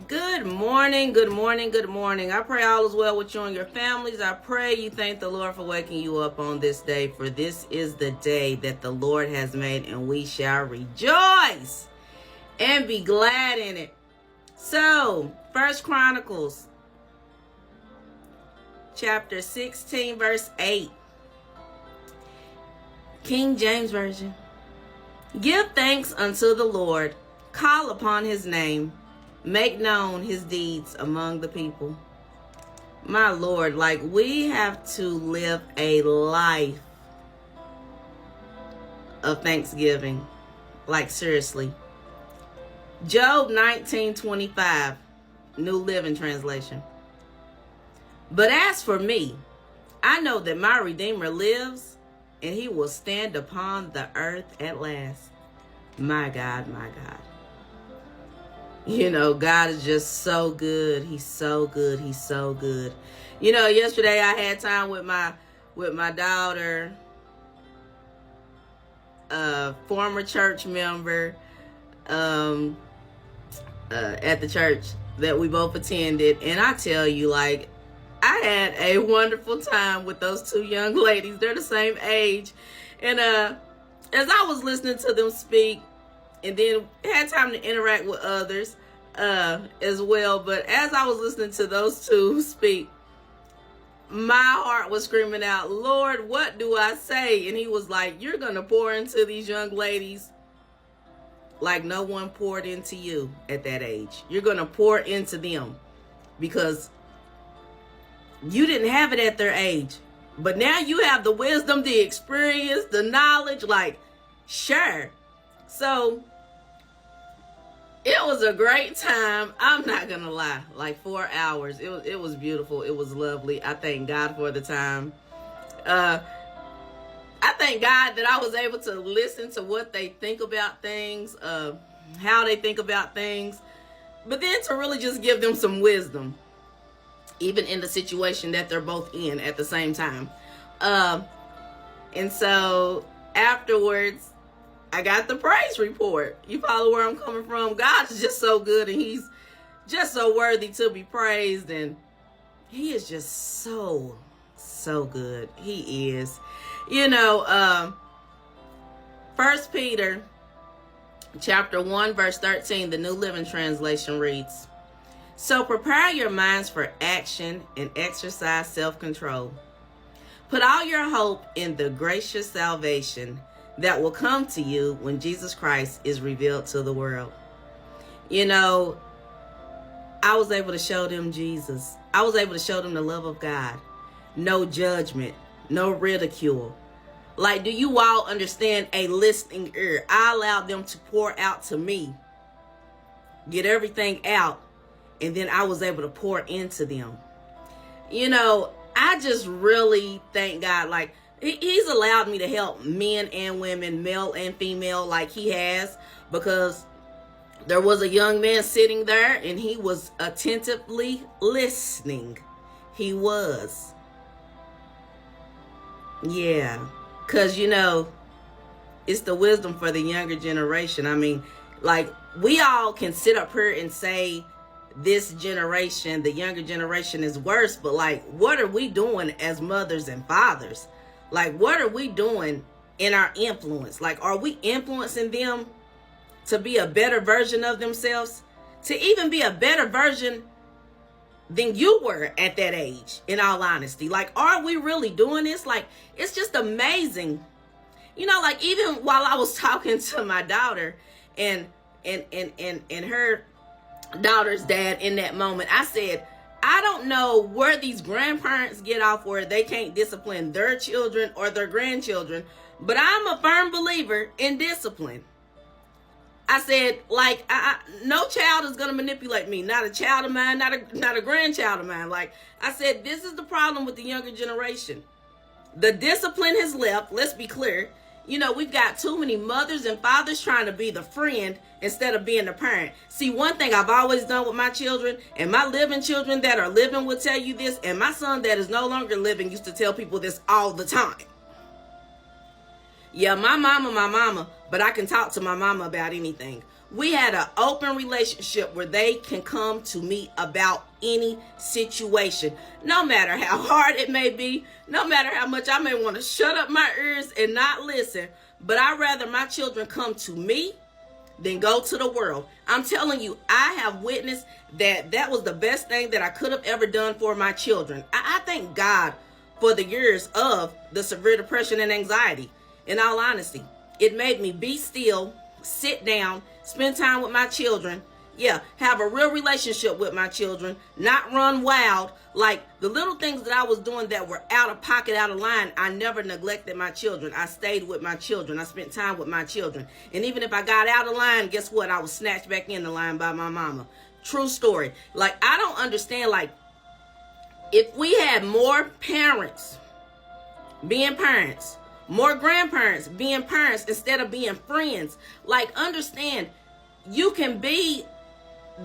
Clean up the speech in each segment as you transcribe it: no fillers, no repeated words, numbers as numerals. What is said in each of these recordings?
Good morning, good morning, good morning. I pray all is well with you and your families. I pray you thank the Lord for waking you up on this day, for this is the day that the Lord has made, and we shall rejoice and be glad in it. So, First Chronicles, chapter 16, verse 8. King James Version. Give thanks unto the Lord, call upon his name, make known his deeds among the people. My Lord, like we have to live a life of thanksgiving. Like seriously. Job 19:25, New Living Translation. But as for me, I know that my Redeemer lives, and he will stand upon the earth at last. My God, my God. You know, God is just so good. He's so good. He's so good. You know, yesterday I had time with my daughter, a former church member, at the church that we both attended. And I tell you, like, I had a wonderful time with those two young ladies. They're the same age. And as I was listening to them speak, and then had time to interact with others as well. But as I was listening to those two speak, my heart was screaming out, Lord, what do I say? And he was like, you're going to pour into these young ladies like no one poured into you at that age. You're going to pour into them because you didn't have it at their age. But now you have the wisdom, the experience, the knowledge, like, sure. So it was a great time. I'm not gonna lie, like 4 hours. It was beautiful. It was lovely. I thank God for the time. I thank God that I was able to listen to what they think about things, how they think about things, but then to really just give them some wisdom, even in the situation that they're both in at the same time. And so afterwards, I got the praise report. You follow where I'm coming from? God's just so good, and he's just so worthy to be praised, and he is just so good. He is. You know, 1 Peter chapter 1 verse 13, the New Living Translation reads, so prepare your minds for action and exercise self-control. Put all your hope in the gracious salvation that will come to you when Jesus Christ is revealed to the world. You know, I was able to show them Jesus. I was able to show them the love of God. No judgment, no ridicule. Like, do you all understand a listening ear? I allowed them to pour out to me, get everything out, and then I was able to pour into them. You know, I just really thank God. Like, he's allowed me to help men and women, male and female, like he has, because there was a young man sitting there and he was attentively listening. He was. Yeah. Because, you know, it's the wisdom for the younger generation. I mean, like, we all can sit up here and say this generation, the younger generation, is worse. But, like, what are we doing as mothers and fathers? Like, what are we doing in our influence? Like, are we influencing them to be a better version of themselves? To even be a better version than you were at that age, in all honesty. Like, are we really doing this? Like, it's just amazing. You know, like, even while I was talking to my daughter and her daughter's dad in that moment, I said, I don't know where these grandparents get off where they can't discipline their children or their grandchildren, but I'm a firm believer in discipline. I said, like, no child is going to manipulate me. Not a child of mine, not a grandchild of mine. Like, I said, this is the problem with the younger generation. The discipline has left. Let's be clear. You know, we've got too many mothers and fathers trying to be the friend instead of being the parent. See, one thing I've always done with my children, and my living children that are living will tell you this, and my son that is no longer living used to tell people this all the time. Yeah, my mama, but I can talk to my mama about anything. We had an open relationship where they can come to me about any situation, no matter how hard it may be, no matter how much I may want to shut up my ears and not listen. But I'd rather my children come to me than go to the world. I'm telling you, I have witnessed that was the best thing that I could have ever done for my children. I thank God for the years of the severe depression and anxiety. In all honesty, it made me be still, sit down, spend time with my children. Yeah, have a real relationship with my children, not run wild. Like the little things that I was doing that were out of pocket, out of line, I never neglected my children. I stayed with my children. I spent time with my children. And even if I got out of line, guess what? I was snatched back in the line by my mama. True story. Like, I don't understand, like, if we had more parents being parents, more grandparents being parents instead of being friends, like, understand, you can be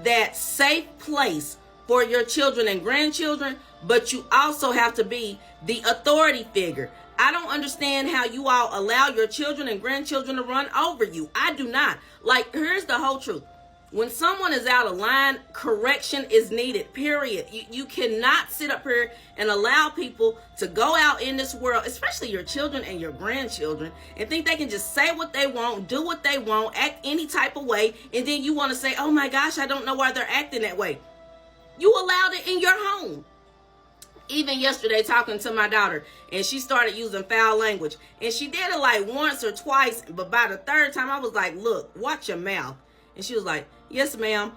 that safe place for your children and grandchildren, but you also have to be the authority figure. I don't understand how you all allow your children and grandchildren to run over you. I do not. Like, here's the whole truth. When someone is out of line, correction is needed, period. You cannot sit up here and allow people to go out in this world, especially your children and your grandchildren, and think they can just say what they want, do what they want, act any type of way, and then you want to say, oh my gosh, I don't know why they're acting that way. You allowed it in your home. Even yesterday, talking to my daughter, and she started using foul language, and she did it like once or twice, but by the third time, I was like, look, watch your mouth. And she was like, yes, ma'am.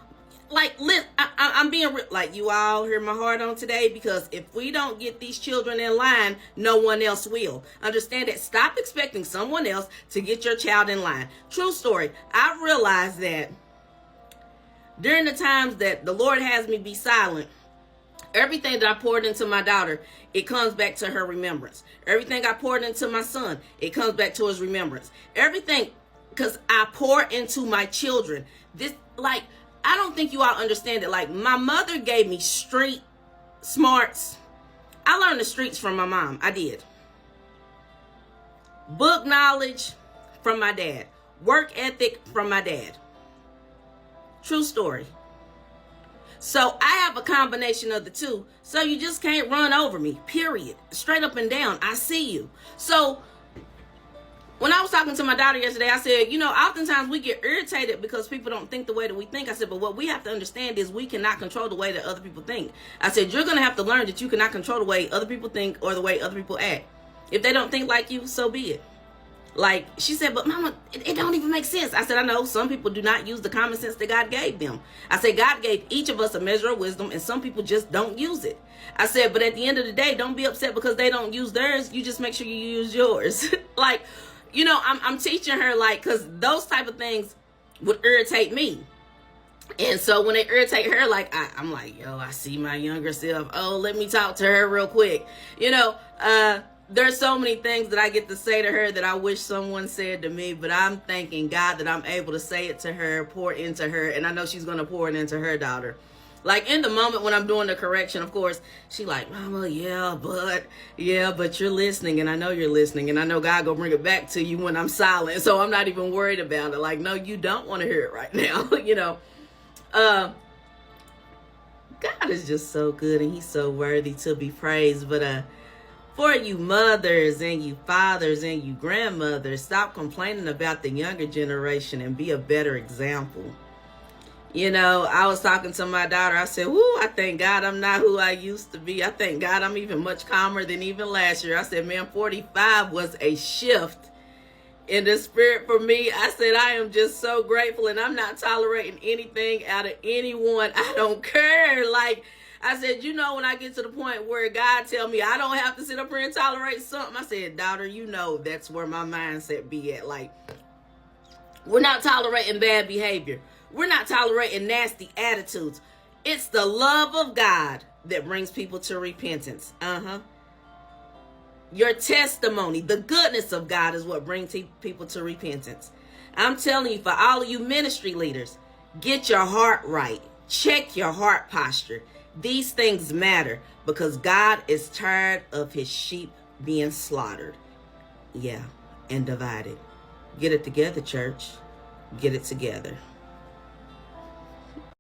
Like, I'm being real. Like, you all hear my heart on today, because if we don't get these children in line, no one else will. Understand that. Stop expecting someone else to get your child in line. True story. I realized that during the times that the Lord has me be silent, everything that I poured into my daughter, it comes back to her remembrance. Everything I poured into my son, it comes back to his remembrance. Everything, because I pour into my children. This, like, I don't think you all understand it. Like, my mother gave me street smarts. I learned the streets from my mom. I did. Book knowledge from my dad. Work ethic from my dad. True story. So I have a combination of the two. So you just can't run over me, period. Straight up and down. I see you. So when I was talking to my daughter yesterday, I said, you know, oftentimes we get irritated because people don't think the way that we think. I said, but what we have to understand is we cannot control the way that other people think. I said, you're going to have to learn that you cannot control the way other people think or the way other people act. If they don't think like you, so be it. Like, she said, but mama, it don't even make sense. I said, I know some people do not use the common sense that God gave them. I said, God gave each of us a measure of wisdom, and some people just don't use it. I said, but at the end of the day, don't be upset because they don't use theirs. You just make sure you use yours. Like, you know, I'm teaching her, like, because those type of things would irritate me. And so when they irritate her, like, I'm like, yo, I see my younger self. Oh, let me talk to her real quick. You know, there's so many things that I get to say to her that I wish someone said to me, but I'm thanking God that I'm able to say it to her, pour into her, and I know she's going to pour it into her daughter. Like, in the moment when I'm doing the correction, of course, she like, mama, yeah, but you're listening, and I know you're listening, and I know God gonna bring it back to you when I'm silent, so I'm not even worried about it. Like, no, you don't want to hear it right now, you know. God is just so good, and he's so worthy to be praised. But for you mothers and you fathers and you grandmothers, stop complaining about the younger generation and be a better example. You know, I was talking to my daughter. I said, woo, I thank God I'm not who I used to be. I thank God I'm even much calmer than even last year. I said, man, 45 was a shift in the spirit for me. I said, I am just so grateful, and I'm not tolerating anything out of anyone. I don't care. Like, I said, you know, when I get to the point where God tell me I don't have to sit up here and tolerate something, I said, daughter, you know that's where my mindset be at. Like, we're not tolerating bad behavior. We're not tolerating nasty attitudes. It's the love of God that brings people to repentance. Your testimony, the goodness of God is what brings people to repentance. I'm telling you, for all of you ministry leaders, get your heart right. Check your heart posture. These things matter because God is tired of his sheep being slaughtered. Yeah, and divided. Get it together, church. Get it together.